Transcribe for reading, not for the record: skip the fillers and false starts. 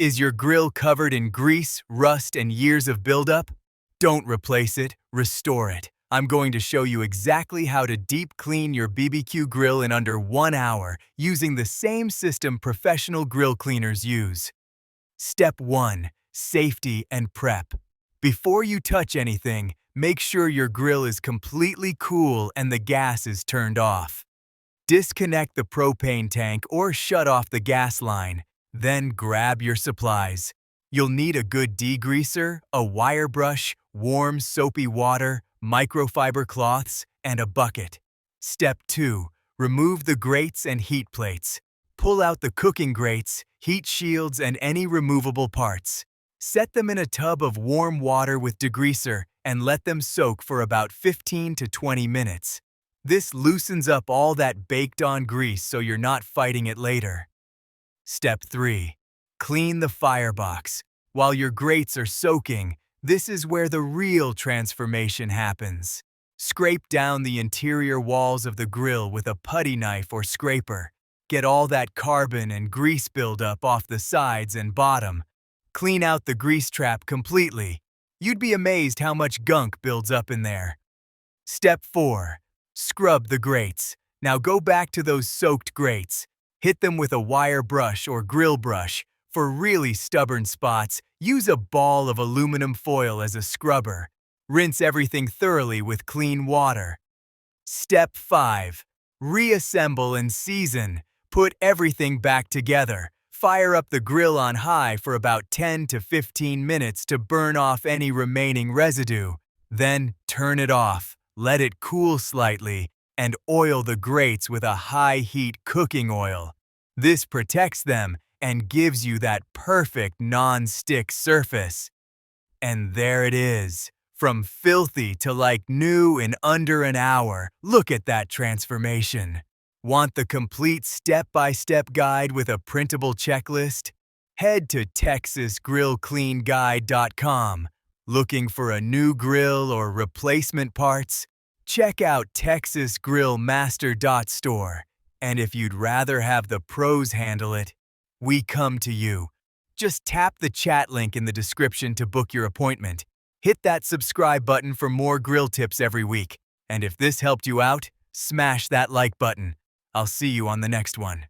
Is your grill covered in grease, rust, and years of buildup? Don't replace it, restore it. I'm going to show you exactly how to deep clean your BBQ grill in under 1 hour using the same system professional grill cleaners use. Step 1. Safety and prep. Before you touch anything, make sure your grill is completely cool and the gas is turned off. Disconnect the propane tank or shut off the gas line. Then grab your supplies. You'll need a good degreaser, a wire brush, warm soapy water, microfiber cloths, and a bucket. Step 2. Remove the grates and heat plates. Pull out the cooking grates, heat shields, and any removable parts. Set them in a tub of warm water with degreaser and let them soak for about 15 to 20 minutes. This loosens up all that baked-on grease so you're not fighting it later. Step 3. Clean the firebox. While your grates are soaking, this is where the real transformation happens. Scrape down the interior walls of the grill with a putty knife or scraper. Get all that carbon and grease buildup off the sides and bottom. Clean out the grease trap completely. You'd be amazed how much gunk builds up in there. Step 4. Scrub the grates. Now go back to those soaked grates. Hit them with a wire brush or grill brush. For really stubborn spots, use a ball of aluminum foil as a scrubber. Rinse everything thoroughly with clean water. Step 5. Reassemble and season. Put everything back together. Fire up the grill on high for about 10 to 15 minutes to burn off any remaining residue. Then turn it off. Let it cool slightly, and oil the grates with a high-heat cooking oil. This protects them and gives you that perfect non-stick surface. And there it is, from filthy to like new in under an hour. Look at that transformation. Want the complete step-by-step guide with a printable checklist? Head to TexasGrillCleanGuide.com. Looking for a new grill or replacement parts? Check out TexasGrillMaster.store. And if you'd rather have the pros handle it, we come to you. Just tap the chat link in the description to book your appointment. Hit that subscribe button for more grill tips every week. And if this helped you out, smash that like button. I'll see you on the next one.